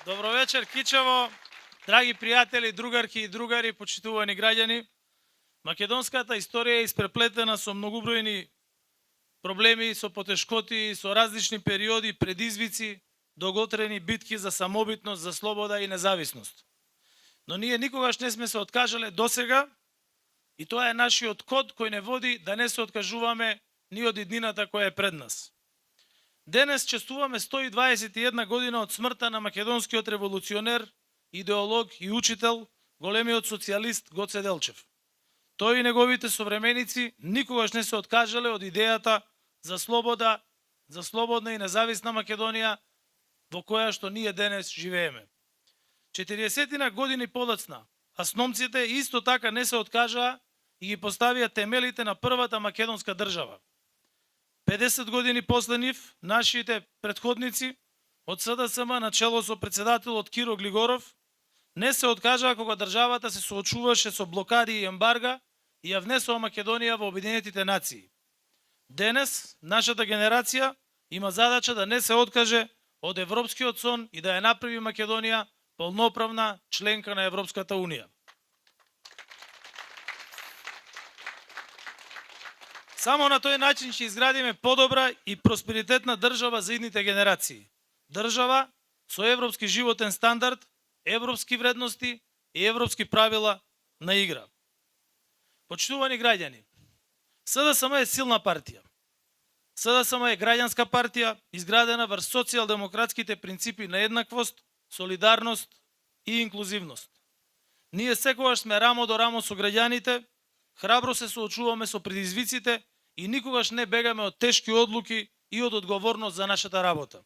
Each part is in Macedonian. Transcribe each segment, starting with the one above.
Добро вечер, Кичево, драги пријатели, другарки и другари, почитувани граѓани. Македонската историја е испреплетена со многобројни проблеми, со потешкоти, со различни периоди, предизвици, долготрени битки за самобитност, за слобода и независност. Но ние никогаш не сме се откажале досега и тоа е нашиот код кој не води да не се откажуваме ни од иднината која е пред нас. Денес честуваме 121 година од смртта на македонскиот револуционер, идеолог и учител, големиот социјалист Гоце Делчев. Тој и неговите современици никогаш не се откажале од идејата за слобода, за слободна и независна Македонија во која што ние денес живееме. 40 години подоцна, асномците исто така не се откажаа и ги поставија темелите на првата македонска држава. 50 години после нив, нашите предходници од СДСМ на чело со председателот Киро Глигоров не се откажаа кога државата се соочуваше со блокади и ембарга и ја внесоа Македонија во Обединетите нации. Денес, нашата генерација има задача да не се откаже од европскиот сон и да ја направи Македонија полноправна членка на Европската Унија. Само на тој начин ќе изградиме подобра и просперитетна држава за идните генерации. Држава со европски животен стандард, европски вредности и европски правила на игра. Почитувани граѓани, СДСМ е силна партија. СДСМ е граѓанска партија, изградена врз социјалдемократските принципи на еднаквост, солидарност и инклузивност. Ние секогаш сме рамо до рамо со граѓаните, храбро се соочуваме со предизвиците и никогаш не бегаме од тешки одлуки и од одговорност за нашата работа.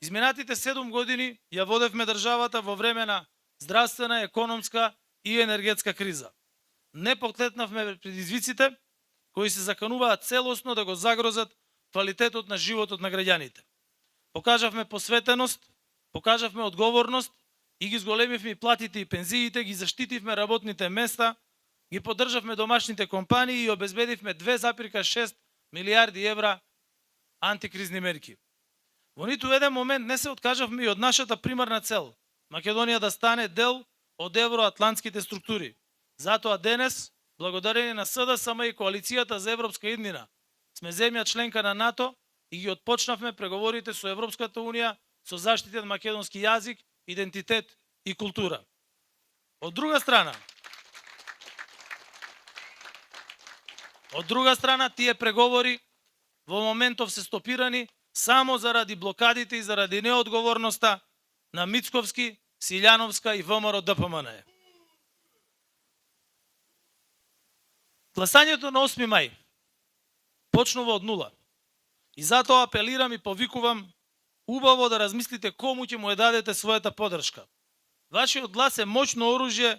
Изминатите 7 години ја водевме државата во време на здравствена, економска и енергетска криза. Не поклетнавме предизвиците кои се закануваат целосно да го загрозат квалитетот на животот на граѓаните. Покажавме посветеност, покажавме одговорност и ги зголемивме платите и пензиите, ги заштитивме работните места, ги поддржавме домашните компании и обезбедивме 2,6 милиарди евра антикризни мерки. Во ниту еден момент не се откажавме и од нашата примарна цел – Македонија да стане дел од евроатлантските структури. Затоа денес, благодарение на СДСМ и Коалицијата за европска иднина, сме земја членка на НАТО и ги отпочнавме преговорите со Европската Унија со заштитен македонски јазик, идентитет и култура. Од друга страна, тие преговори во моментов се стопирани само заради блокадите и заради неодговорноста на Мицковски, Силјановска и ВМРО ДПМН. Гласањето на 8 мај почнува од нула. И затоа апелирам и повикувам убаво да размислите кому ќе му ја дадете својата поддршка. Вашиот глас е моќно оружје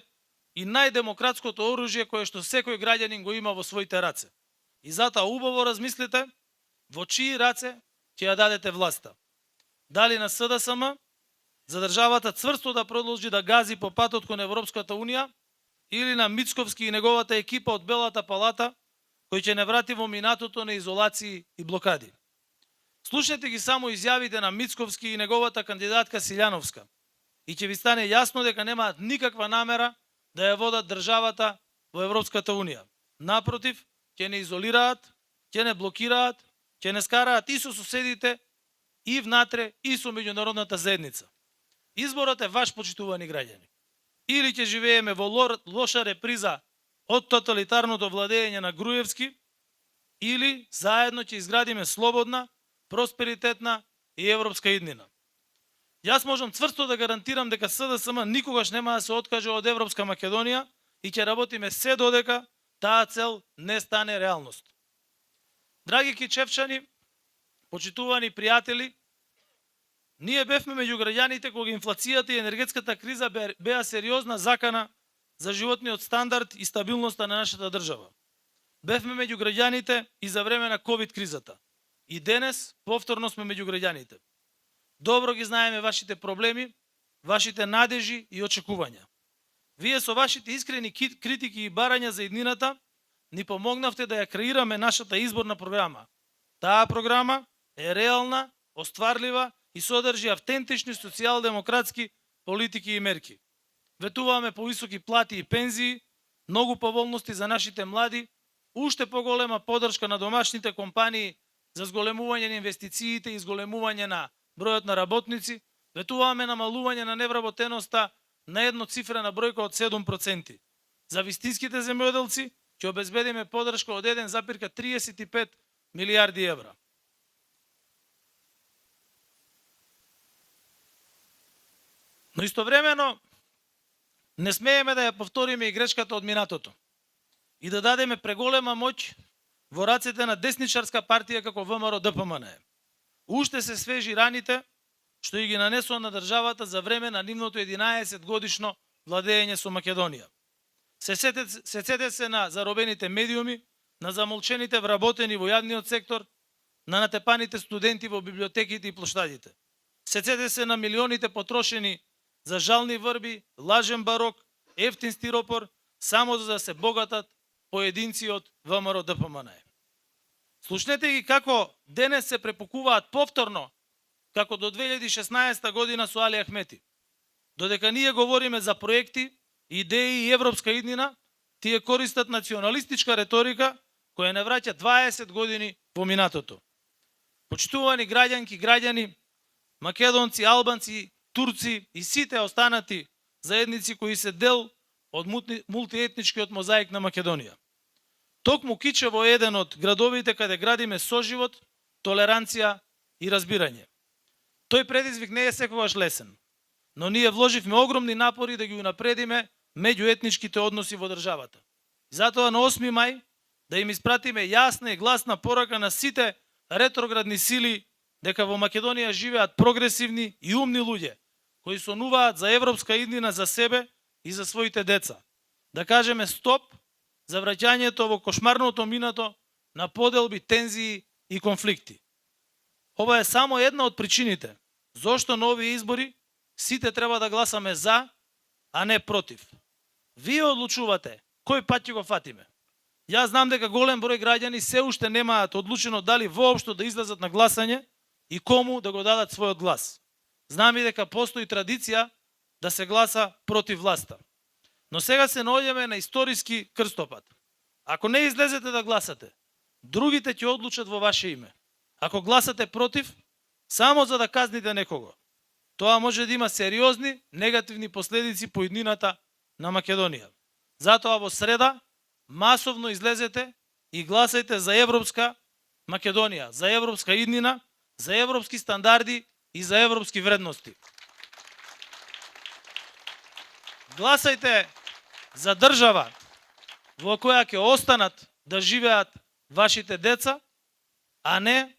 и најдемократското оружје кое што секој граѓанин го има во своите раце. И затоа убаво размислите во чии раце ќе ја дадете власта. Дали на СДСМ, за државата цврсто да продолжи да гази по патот кон Европската Унија, или на Мицковски и неговата екипа од Белата палата, кој ќе не врати во минатото на изолации и блокади. Слушнете ги само изјавите на Мицковски и неговата кандидатка Силјановска и ќе ви стане јасно дека немаат никаква намера да ја водат државата во Европската Унија. Напротив, ќе не изолираат, ќе не блокираат, ќе не скараат и со соседите, и внатре, и со меѓународната заедница. Изборот е ваш, почитувани граѓани. Или ќе живееме во лоша реприза од тоталитарното владење на Груевски, или заедно ќе изградиме слободна, просперитетна и европска иднина. Јас можам цврсто да гарантирам дека СДСМ никогаш нема да се откаже од Европска Македонија и ќе работиме се додека таа цел не стане реалност. Драги кичевчани, почитувани пријатели, ние бевме меѓу граѓаните кога инфлацијата и енергетската криза беа сериозна закана за животниот стандард и стабилноста на нашата држава. Бевме меѓу граѓаните и за време на ковид кризата. И денес повторно сме меѓу граѓаните. Добро ги знаеме вашите проблеми, вашите надежи и очекувања. Вие со вашите искрени критики и барања за иднината ни помогнавте да ја креираме нашата изборна програма. Таа програма е реална, остварлива и содржи автентични социјалдемократски политики и мерки. Ветуваме повисоки плати и пензии, многу поволности за нашите млади, уште поголема поддршка на домашните компании за зголемување на инвестициите и зголемување на бројот на работници, ветуваме намалување на невработеноста на едноцифрена бројка од 7%. За вистинските земјоделци ќе обезбедиме поддршка од 1,35 милијарди евра. Но истовремено не смееме да ја повториме и грешката од минатото и да дадеме преголема моќ во рацете на десничарска партија како ВМРО ДПМН. Уште се свежи раните што и ги нанесува на државата за време на нивното 11 годишно владење со Македонија. Се сетете се на заробените медиуми, на замолчените вработени во јавниот сектор, на натепаните студенти во библиотеките и плоштадите. Сетете се на милионите потрошени за жални врби, лажен барок, ефтин стиропор, само за да се богатат поединци од ВМРО ДПМН. Слушнете ги како денес се препукуваат повторно, како до 2016 година со Али Ахмети. Додека ние говориме за проекти, идеи и европска иднина, тие користат националистичка реторика која не враќа 20 години во минатото. Почитувани граѓанки, граѓани, македонци, албанци, турци и сите останати заедници кои се дел од мултиетничкиот мозаик на Македонија. Токму Кичево е еден од градовите каде градиме соживот, толеранција и разбирање. Тој предизвик не е секогаш лесен, но ние вложивме огромни напори да ги унапредиме меѓуетничките односи во државата. Затоа на 8 мај да им испратиме јасна и гласна порака на сите ретроградни сили дека во Македонија живеат прогресивни и умни луѓе кои сонуваат за европска иднина за себе и за своите деца. Да кажеме стоп за враќањето во кошмарното минато на поделби, тензии и конфликти. Ова е само една од причините зошто на овие избори сите треба да гласаме за, а не против. Вие одлучувате кој пат ќе го фатиме. Јас знам дека голем број граѓани се уште немаат одлучено дали воопшто да излезат на гласање и кому да го дадат својот глас. Знам и дека постои традиција да се гласа против власта. Но сега се наоѓаме на историски крстопат. Ако не излезете да гласате, другите ќе одлучат во ваше име. Ако гласате против, само за да казните некого, тоа може да има сериозни негативни последици по иднината на Македонија. Затоа во среда масовно излезете и гласајте за европска Македонија, за европска иднина, за европски стандарди и за европски вредности. Гласајте за држава во која ќе останат да живеат вашите деца, а не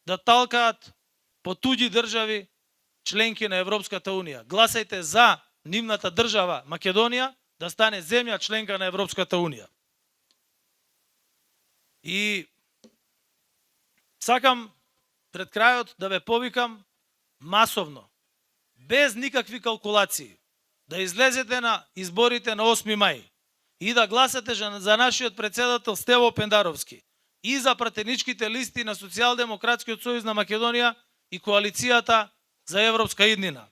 да талкаат по туѓи држави членки на Европската Унија. Гласајте за нивната држава Македонија да стане земја членка на Европската Унија. И сакам пред крајот да ве повикам масовно, без никакви калкулации, да излезете на изборите на 8 мај и да гласате за нашиот председател Стево Пендаровски и за пратеничките листи на Социјалдемократскиот сојуз на Македонија и коалицијата за европска иднина.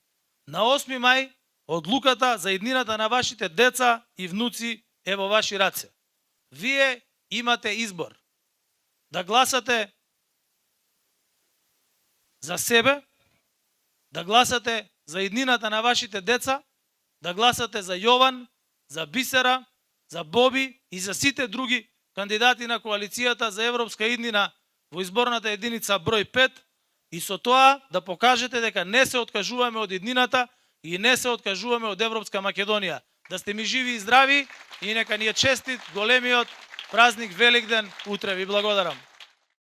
На 8 мај одлуката за иднината на вашите деца и внуци е во ваши раце. Вие имате избор да гласате за себе, да гласате за иднината на вашите деца, да гласате за Јован, за Бисера, за Боби и за сите други кандидати на коалицијата за европска иднина во изборната единица број 5 и со тоа да покажете дека не се откажуваме од иднината и не се откажуваме од европска Македонија. Да сте ми живи и здрави и нека ни е честит големиот празник Великден утре. Ви благодарам.